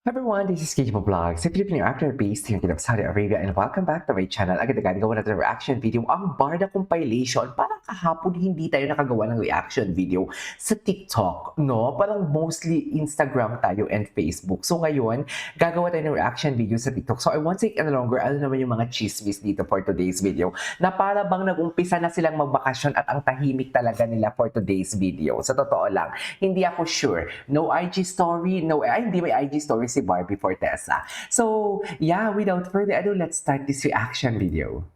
Hi everyone, this is Kejimo Vlogs, a Filipino actor based here in Saudi Arabia, and welcome back to my channel. Agad-agad gawa natin ng reaction video, ang Barda Compilation. Parang kahapon hindi tayo nakagawa ng reaction video sa TikTok, no? Parang mostly Instagram tayo and Facebook. So ngayon, gagawa tayo ng reaction video sa TikTok. So I won't take any longer, ano naman yung mga chismis dito for today's video, na para bang nag-umpisa na silang magbakasyon at ang tahimik talaga nila for today's video. Sa totoo lang, hindi ako sure. No IG story, hindi may IG story si Barbie Fortesa. So, yeah, without further ado, let's start this reaction video.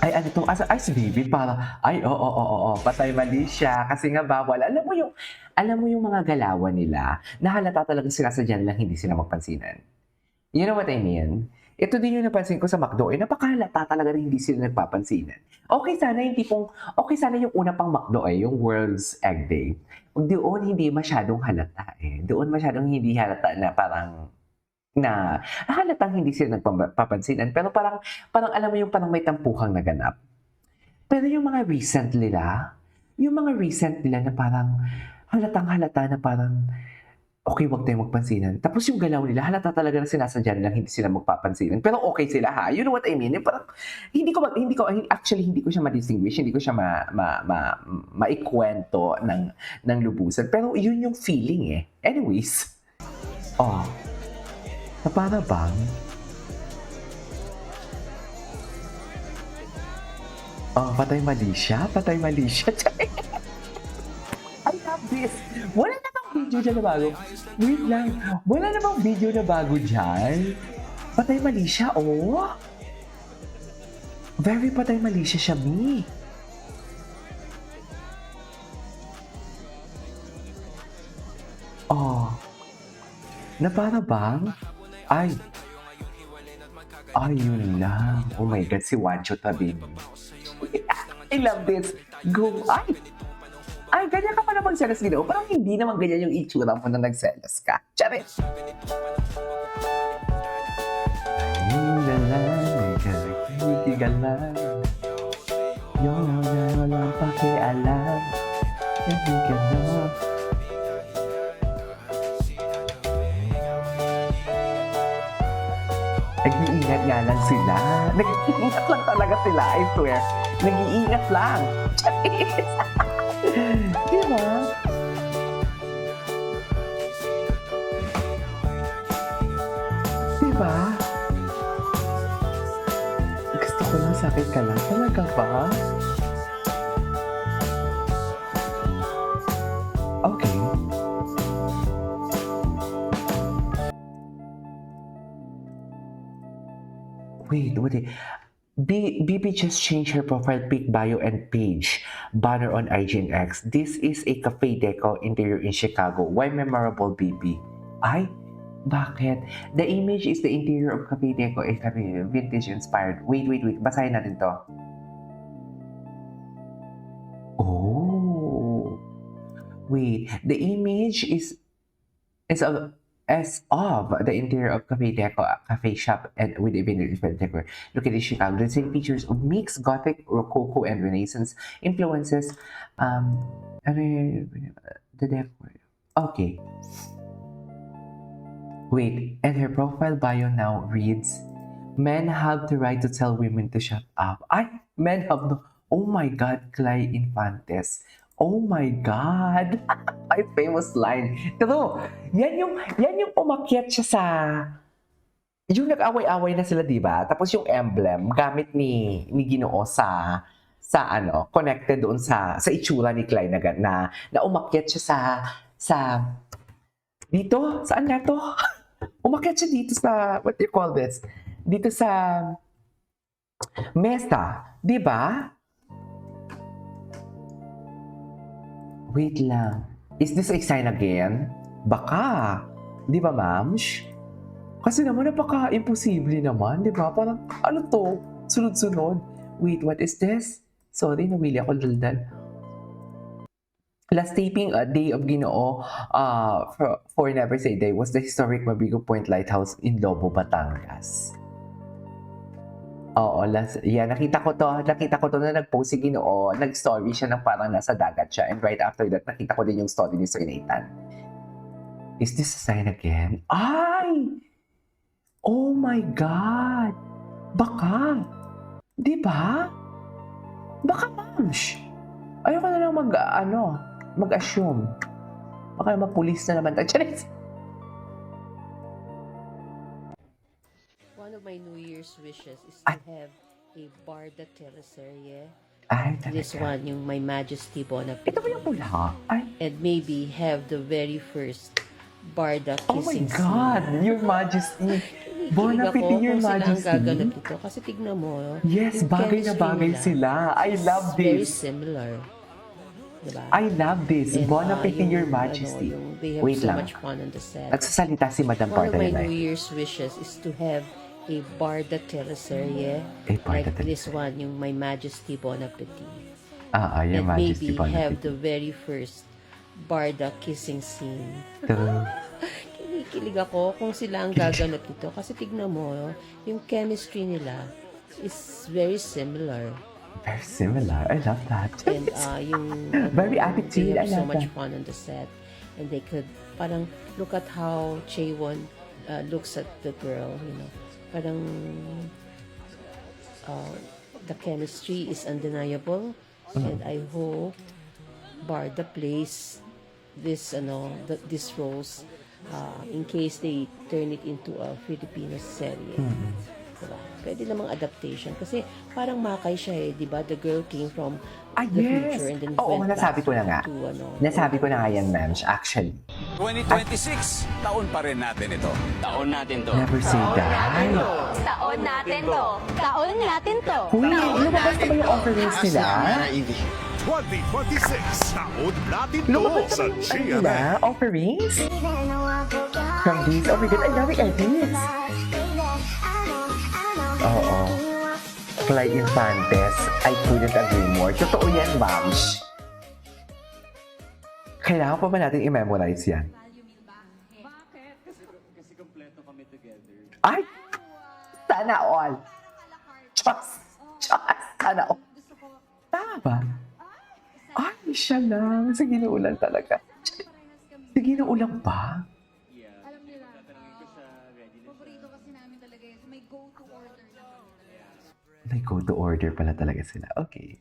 Ay, ano to? Ay, si Baby, para, ay, oo, patay mali siya. Kasi nga bawal. Alam mo yung mga galawan nila, na halata talaga sila sa dyan lang hindi sila magpansinan. You know what I mean? Ito din yung napansin ko sa McDo, napakahalata talaga rin hindi sila nagpapansinan. Okay sana yung una pang McDo yung World's Egg Day. Doon hindi masyadong halata Doon masyadong hindi halata na parang halatang hindi sila nagpapansinan. Pero parang alam mo yung parang may tampuhang naganap. Pero yung mga recent nila na parang halatang halata na parang okay, wag tayong magpansinan. Tapos yung galaw nila, halata talaga na sinasadya nilang hindi sila magpapansinan. Pero okay sila ha. You know what I mean? Yung parang, actually, hindi ko siya ma-distinguish, hindi ko siya maikwento ng lubusan. Pero yun yung feeling Anyways, oh, na para bang, patay mali siya. I love this. Wala namang video dyan na bago. Wait lang. Wala namang video na bago dyan. Patay mali siya, Very patay mali siya, Mi. Oh. Na para bang? Ay. Ay, yun lang. Oh my God, si Wancho Tabing. I love this. Go. Ay, ganyan ka pa na magselos, Ginoo. Parang hindi naman ganyan yung itsura mo na nagselos ka. Charis! Ay, galang, may galang. Yung walang pakialam. Hindi ka na. Nag-iingat nga lang sila. Nag-iingat lang talaga sila, I swear. Nag-iingat lang. Charis! Diba? Diba? Gusto ko lang sakit ka lang. Talaga ba? Okay. Wait. BB just changed her profile pic, bio, and page banner on IG and X. This is a cafe deco interior in Chicago. Why memorable, BB? Ay, bakit? The image is the interior of cafe deco, a cafe vintage inspired. Wait. Basahin natin to. Oh. Wait, the image is of as of the interior of Cafe Deco, a cafe shop and with a vintage decor located in Chicago. The same features of mixed Gothic, Rococo, and Renaissance influences. The decor. Okay. Wait, and her profile bio now reads, "Men have the right to tell women to shut up." Men have no. Oh my God, Clay Infantes. Oh my God! My famous line. Pero, yan yung umakyat siya sa, yung nag-away-away na sila, di ba? Tapos yung emblem, gamit ni Ginoo sa connected doon sa itsura ni Clay na umakyat siya sa, dito? Saan nga to? Umakyat siya dito sa, what do you call this? Dito sa mesa, di ba? Wait lang. Is this a sign again? Baka. Di ba, ma'am? Kasi naman napaka-imposible naman, di ba? Parang, ano to? Sunod-sunod. Wait, what is this? Sorry, nawili ako daldal. Last taping, Day of Ginoo, for Never Say Die, was the historic Mabigo Point Lighthouse in Lobo, Batangas. Oo, nakita ko to na nag-post si Ginoo, nag-story siya ng parang nasa dagat siya, and right after that, nakita ko din yung story ni Sir Nathan. Is this a sign again? Ay! Oh my God! Baka. Di ba? Baka, mams. Ayoko na lang mag-assume. Baka mapulis na naman tayo. Charis! One of my New Year's wishes is to have a Barda teleserye. Ay, This talaga. one, yung My Majesty Ito Bonaparte. ba yung pula? Ay, And maybe have the very first Barda oh my kissing God! scene. Your Majesty! Kinikilig Bon ako appetit, Your kung sila ang Majesty! gaganap ito. Kasi tignan mo, Yes, yung bagay na chemistry bagay nila sila. I love is very this. similar. Diba? I love this. And, Bon appetit, yung, Your Majesty. they have Wait so lang. much fun on the set. Nagsasalita si Madam One of Parda my nila. New Year's wishes is to have a Barda teleserye. A Barda Like this teleserye. one, yung My Majesty Bonaparte. Your And Majesty, maybe Bon have appetit. the very first Barda kissing scene. Ito. Kinikilig ako kung sila ang gaganap nito. Kasi tignan mo, yung chemistry nila is very similar. Very similar. I love that. And yung Very attitude. they I have so love much that. fun on the set. And they could parang look at how Chaewon looks at the girl, you know. Parang the chemistry is undeniable. And I hope Barda plays this these roles in case they turn it into a Filipino serye. Diba? Pwede namang adaptation kasi parang makay siya di ba? The girl came from the Yes! future and then Oo, went nasabi back ko na nga. to Nasabi ko na nga yan, ma'am. Actually. 2026, taon pa rin natin ito. Taon natin to. Never say die. Taon natin to. Taon natin to. Uy, lumabas na ba yung offerings nila? 2026, taon natin to Lumabas sa na ba yung GMA. nila? Offerings? From these? Oh my God, I love it, edits. Oo. Clay Infantes, I couldn't agree more. Totoo yan, ma'ams. Kailangan pa ba natin i-memorize yan? Ay! Sana all! Diyos! Diyos! Sana all! Tama ba? Ay, siya lang. Sige na ulan talaga. Sige na ulan ba? Alam nila, paborito kasi namin talaga yun. May go-to order na kami talaga. May go-to order pala talaga sila. Okay.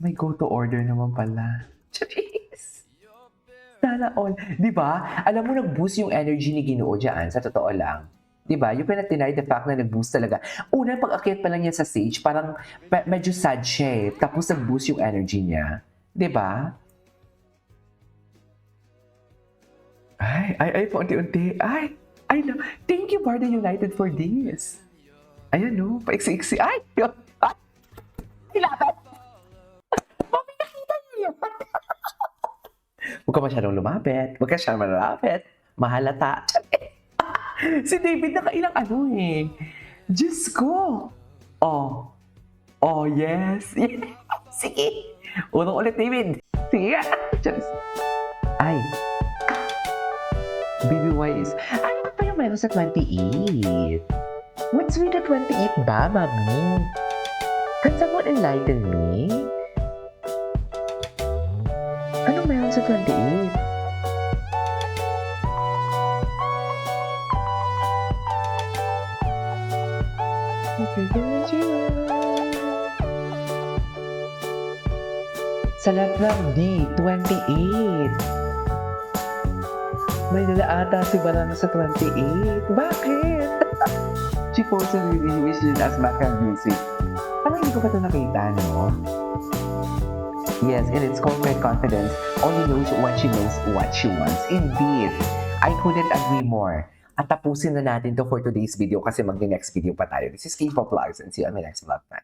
May go-to order naman pala. Charis! Sana all. Di ba? Alam mo, nag-boost yung energy ni Ginoo dyan. Sa totoo lang. Di ba? You cannot deny the fact na nag-boost talaga. Una, pag-akit pa lang niya sa stage, parang medyo sad siya eh. Tapos nag-boost yung energy niya. Di ba? Ay, paunti-unti. Ay, thank you, Barda United, for this. Ayan, no? Paiksi-iksi. Ay, yun. Ay, hilatan. Mami, nakita niyo yan. Huwag ka masyadong lumapit. Huwag ka masyadong malapit. Mahalata. Si David nakailang Diyos ko. Oh, yes. Sige. Unang ulit, David. Sige nga. Diyos. Ay. Baby Wise. Ano pa yung meron sa 28? What's with the 28 ba, mami? Can someone enlighten me? Ano meron sa 28? Sa lahat ng D, 28. May nila ata si Barang sa 28. Bakit? She posted really wishes as background music. Parang hindi ko pa ito nakita, no? Yes, and it's called My Confidence. Only knows what she wants. Indeed. I couldn't agree more. At tapusin na natin to for today's video kasi mag-next video pa tayo. This is K-Pop Vlogs and see you on my next vlog. Bye.